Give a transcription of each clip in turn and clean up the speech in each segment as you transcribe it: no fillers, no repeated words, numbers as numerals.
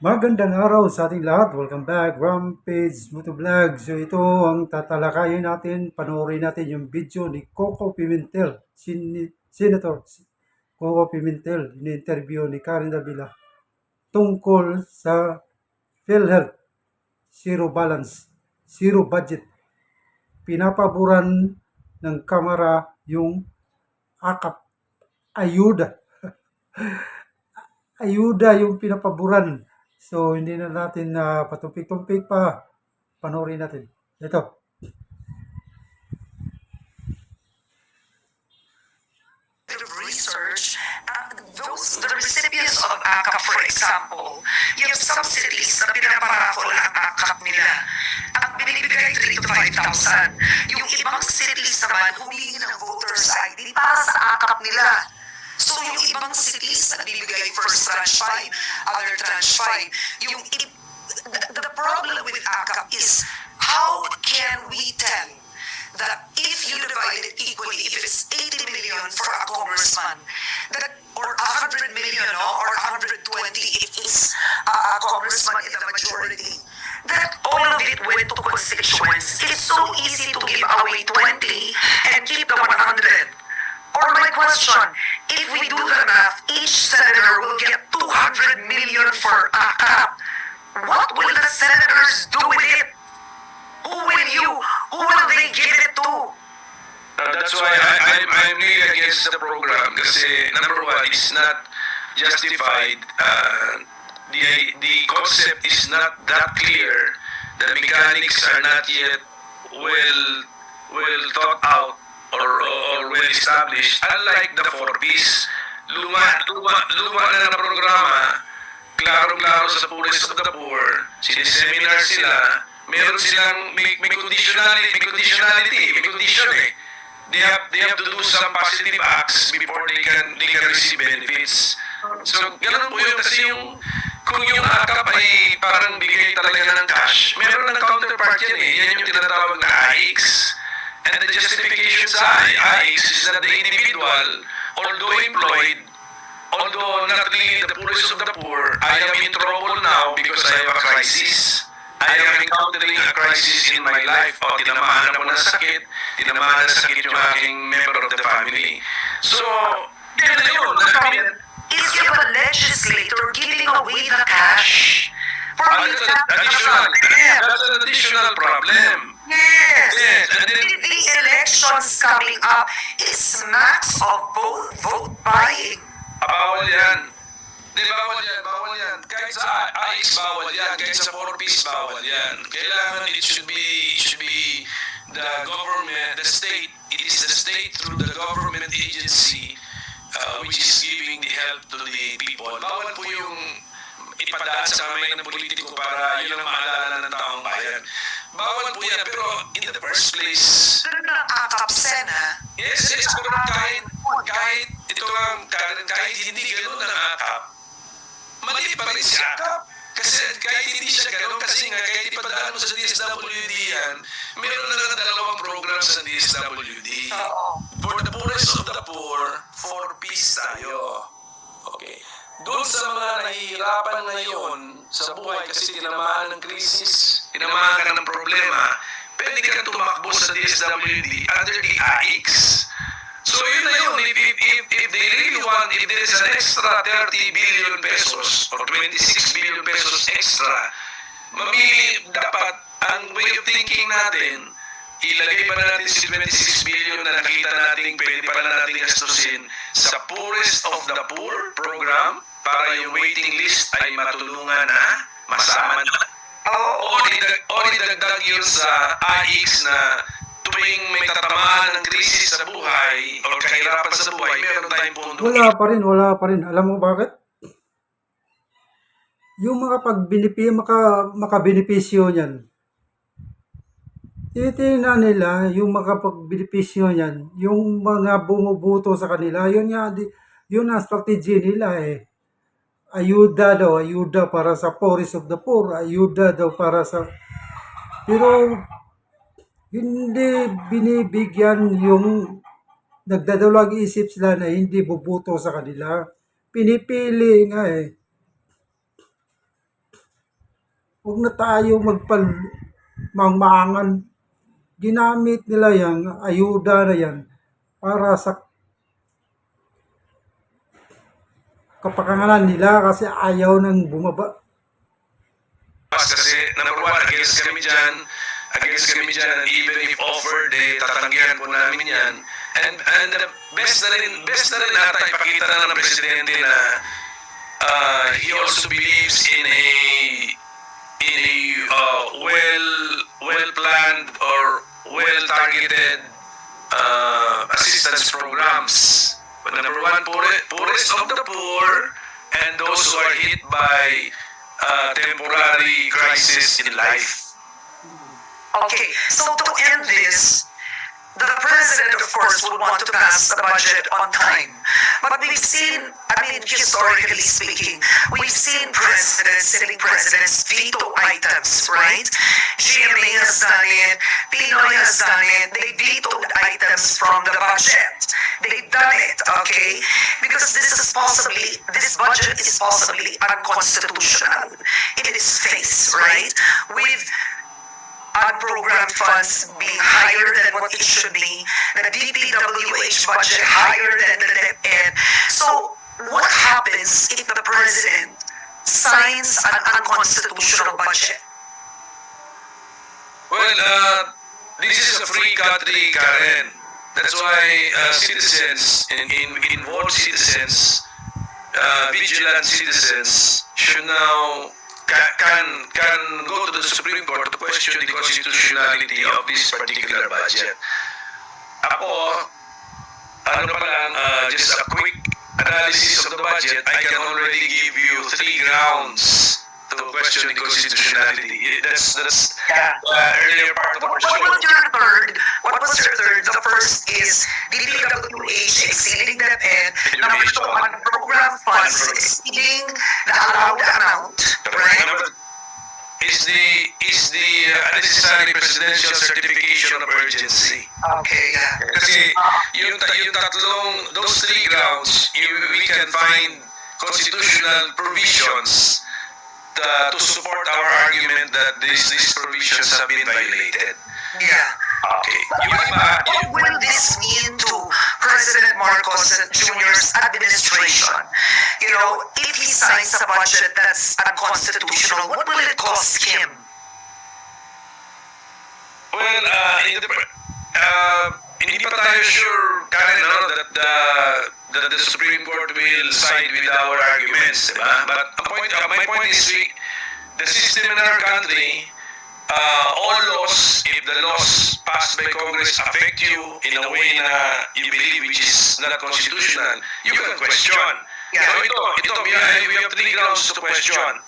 Magandang araw sa ating lahat. Welcome back, Rampage Motovlog. So ito ang tatalakayin natin, panoorin natin yung video ni Coco Pimentel, Senator Coco Pimentel, in-interview ni Karen Davila tungkol sa PhilHealth, zero balance, zero budget. Pinapaboran ng Kamara yung akap, ayuda. Ayuda yung pinapaboran. So hindi na natin na patumpik-tumpik pa. Panoorin natin. Ito. Research, the recipients of ACAP, for example, you have some cities na pinaparakol ang ACAP nila. Ang binibigay 3 to 5,000. Yung ibang cities naman humingi ng voters ID para sa ACAP nila. So yung ibang cities nagbibigay first tranche 5, other tranche 5. The problem with ACAP is how can we tell that if you divide it equally, if it's 80 million for a congressman, that or 100 million or 120 if it's a congressman in the majority, that all of it went to constituents. It's so easy to give away 20 and keep the 100. Or my question, if we do the math, each senator will get 200 million for ACAP. What will the senators do with it? Who will they give it to? That's why I'm really against the program kasi number one, it's not justified. The concept is not that clear. The mechanics are not yet well thought out or well established. Unlike the 4Ps, luma na programa, klaro-klaro sa Police of the Poor, siniseminar sila, meron silang may conditionality, may condition eh. They have to do some positive acts before they can receive benefits. So, ganun po yun kasi kung yung ACAP ay parang bigay talaga ng cash, meron ng counterpart yan eh. Yan yung tinatawag na AIX. And the justification sa AIX is that the individual, although employed, although not really the poorest of the poor, I am in trouble now because I have a crisis. I am encountering a crisis in my life. O, tinamahan ako ng sakit. Tinamahan ng sakit yung aking member of the family. So, yan na yun. Is you a legislator giving away the cash? For That's an additional problem. Yes. Yes. And then, With the elections coming up, it smacks of both vote buying. bawal yan. Bawal yan. Kahit sa AIX, bawal yan. Kahit sa 4Ps, bawal yan. Kailangan it should be the government, the state. It is the state through the government agency which is giving the help to the people. Bawal po yung ipadaan sa kamay ng politiko para yun ang maalala ng taong bayan. Bawal po yan, pero in the first place, ACAP Sena. yes, pero kahit ito lang, kahit hindi ganun ang ACAP, mali pa rin si ACAP. Kasi kahit hindi siya ganun, kasi nga kahit ipadaan mo sa DSWD yan, meron na lang dalawang program sa DSWD. For the poorest of the poor, 4Ps tayo. Okay. Doon sa mga nahihirapan ngayon sa buhay kasi tinamaan ng krisis, tinamaan ka ng problema, pwede ka tumakbo sa DSWD under the AIX. So yun na yun, if they really want, if there is an extra 30 billion pesos or 26 billion pesos extra, mamili dapat ang way of thinking natin, ilagay pa natin si 26 billion na nakita natin pwede pa natin gastusin sa poorest of the poor program para yung waiting list ay matulungan na, masama na. O idagdag yun sa AIX na tuwing may tatamaan ng krisis sa buhay o kahirapan sa buhay, meron tayong pondo. Wala pa rin. Alam mo bakit? Yung mga makabenepisyo niyan, titingnan nila yung makapagbenepisyo niyan, yung mga bumubuto sa kanila, yun ang strategy nila eh. Ayuda para sa poorest of the poor, ayuda daw para sa... Pero hindi binibigyan yung nagdadalag isip sila na hindi bubuto sa kanila. Pinipili nga eh. Huwag na tayo mangmangan. Ginamit nila yan, ayuda na yan, para sa kapakanan nila kasi ayaw nang bumaba. Kasi number one, against kami dyan, and even if offered, tatanggihan po namin yan. And the best na rin ata ipakita na ng presidente na he also believes in a well planned or well targeted assistance programs. But number one, poorest of the poor and those who are hit by temporary crisis in life. Okay, so to end this, the president, of course, would want to pass the budget on time. But we've seen, historically speaking, we've seen sitting presidents veto items, right? GMA has done it, Pinoy has done it, they vetoed items from the budget. They've done it, okay? Because this budget is possibly unconstitutional in its face, right? With unprogrammed funds being higher than what it should be, the DPWH budget higher than the DepEd. So, what happens if the president signs an unconstitutional budget? Well, this is a free country, Karen. That's why citizens, involved citizens, vigilant citizens should now can go to the Supreme Court to question the constitutionality of this particular budget. Ako, just a quick analysis of the budget, I can already give you 3 grounds to question the constitutionality. That's earlier part of our show. What was your third? The first is DPWH exceeding the DepEd. Number 2, unprogrammed funds exceeding the allowed amount. Right? Is the unnecessary presidential certification of urgency. Okay, yeah. Kasi yung tatlong, those 3 grounds, we can find constitutional provisions to support our argument that these provisions have been violated. Yeah. Okay. What will this mean to President Marcos Jr.'s administration? You know, if he signs a budget that's unconstitutional, what will it cost him? Well, hindi pa tayo sure, Karen, that the Supreme Court will side with our arguments, diba? But my point is, the system in our country, all laws, if the laws passed by Congress affect you in a way na you believe which is not constitutional, you can question. Yeah. So we have 3 grounds to question.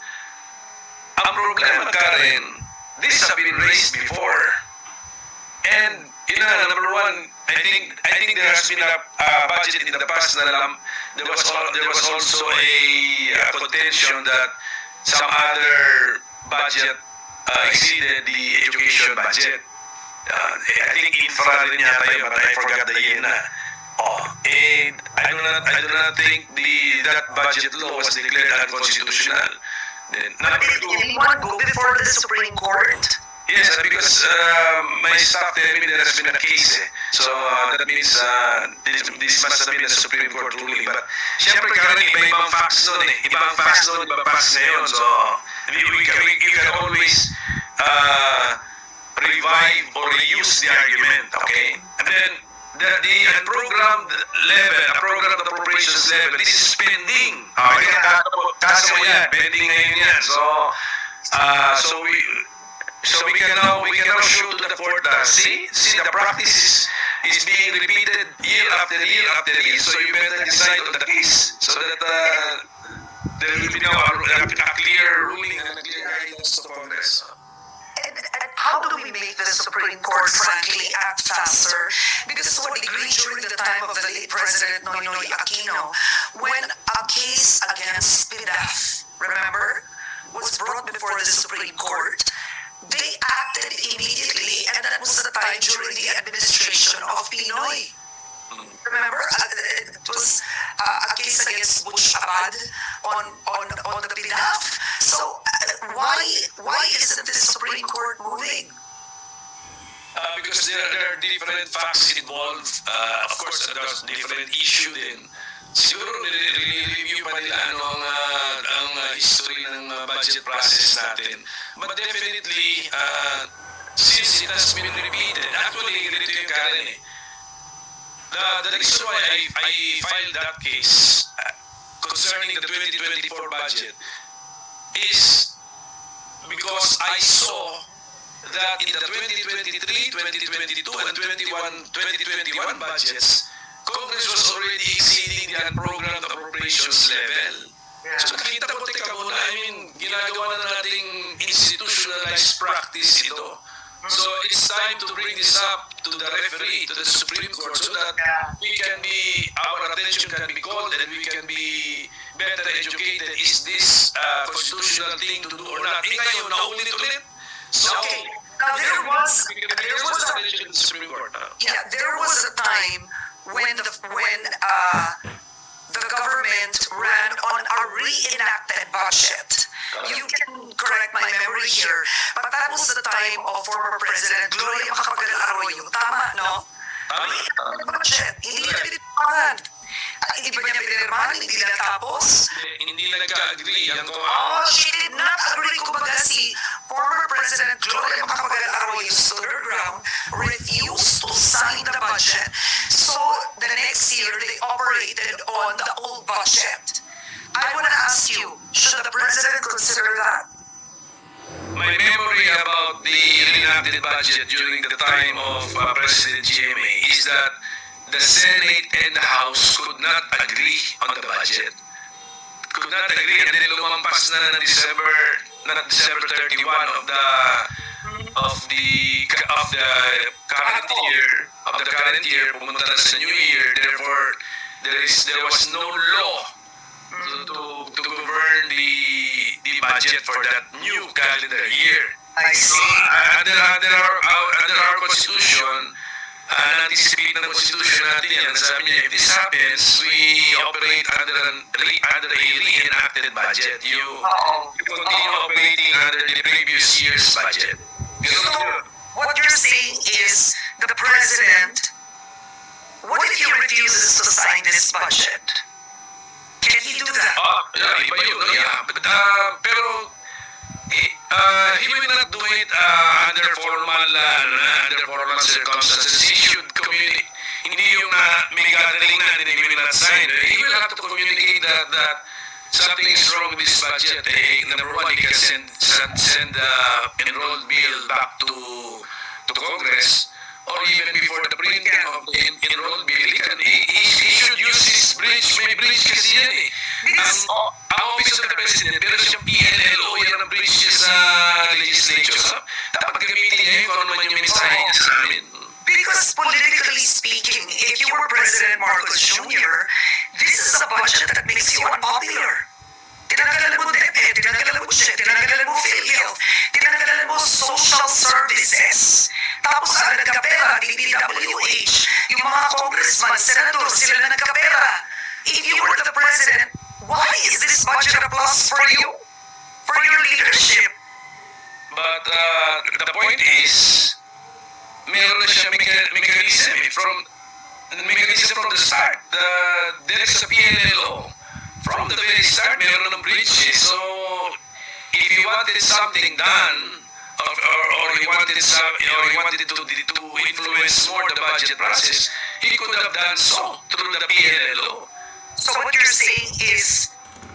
Ang problema, Karen, these have been raised before. And, number one, I think there has been a budget in the past na there was also a contention that some other budget exceeded the education budget. I think infra rin yata yun, but I forgot the year na. And I do not think that budget law was declared unconstitutional. Then, number 2, Did anyone go before the Supreme Court? yes, because my staff tell me there has been a case. So that means this must have been a Supreme Court ruling. But syempre karang iba-ibang facts nun eh. Ibang facts nun, ibang facts ngayon. So you can always revive or reuse the argument, okay? And then the unprogrammed level, programmed appropriations level, this is pending. Okay, kaso mo yan, pending ngayon yan. So we can now show to the court that see the practice is being repeated year after year after year. So you better decide on the case so that there will be now a clear ruling and a clear guidance to Congress. And how do we make the Supreme Court, frankly, act faster? Because to a degree, during the time of the late President Noynoy Aquino, when a case against PDAF, remember, was brought before the Supreme Court, they acted immediately, and that was the time during the administration of Pinoy. Remember, it was a case against Butch Abad on the PDAF. So Why isn't the Supreme Court moving? Because there are different facts involved. Of course, there's different issue din. Siguro nire-review pa nila ang history ng budget process natin. But definitely, since it has been repeated, actually, ganito yung Karen eh. The reason why I filed that case concerning the 2024 budget is because I saw that in the 2023, 2022, and 2021 budgets, Congress was already exceeding the unprogrammed appropriations level. So nakita ko, teka muna, ginagawa na nating institutionalized practice ito. So it's time to bring this up to the referee, to the Supreme Court, so that our attention can be called and we can be better educated. Is this a constitutional thing to do or not? Ngayon, naulit-ulit. So, Okay. Now there was attention to the Supreme Court. there was a time when the government ran on a reenacted budget. You can correct my memory here, but that was the time of former President Gloria Macapagal Arroyo. Tama, no? Reenacted budget. Hindi na pinipirmahan. Hindi ba niya pinirmahan? Hindi na tapos? Hindi nagka-agree. She did not agree. Kumbaga si former President Gloria Macapagal Arroyo stood her ground, refused to sign the budget. So the next year, they operated on the old budget. I want to ask you, should the President consider that? My memory about the reenacted budget during the time of President GMA is that the Senate and the House could not agree on the budget. Could not agree, and then lumampas na ng December 31 of the current year, pumunta na sa new year. Therefore, there was no law to govern the budget for that new calendar year. I see. Under our constitution, na-anticipate ng constitution natin yan. Sabi niya, if this happens, we operate under a reenacted budget. You continue operating under the previous year's budget. So what you're saying is the President, what if he refuses to sign this budget? Can he do that? Iba yun. Pero he will not do it under formal circumstances. He should communicate. Hindi yung may gathering na and he will not sign. He will have to communicate that something is wrong with this budget. Number one, he can send the enrolled bill back to Congress, or even before the printing of the enrolled bill, he should use his bridge. May bridge kasi yan eh. Ang Office of the President, pero siyang PNLO, yan ang bridge niya sa legislature. So, dapat gamitin niya yun kung ano man yung mensahe niya sa amin. Because politically speaking, if you were President Marcos Jr., this is a budget that makes you unpopular. Tinanggalan mo DepEd, tinanggalan mo CHED, tinanggalan mo PhilHealth, tinanggalan mo social services. Tapos ang nagkapera, DPWH, yung mga congressman, senators, sila na nagkapera. If you were the President, why is this budget a plus for you? For your leadership? But the point is, meron na siya mechanism from the start. There is a PNLO. From the very start, meron ng bridges. So, if he wanted something done, or he wanted to influence more the budget process, he could have done so through the PNLO. So what you're saying is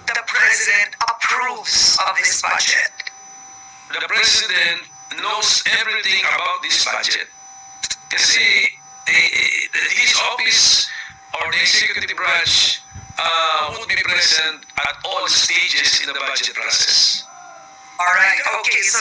the President approves of this budget? The President knows everything about this budget. Kasi his office or the executive branch would be present at all stages in the budget process. All right. Okay. So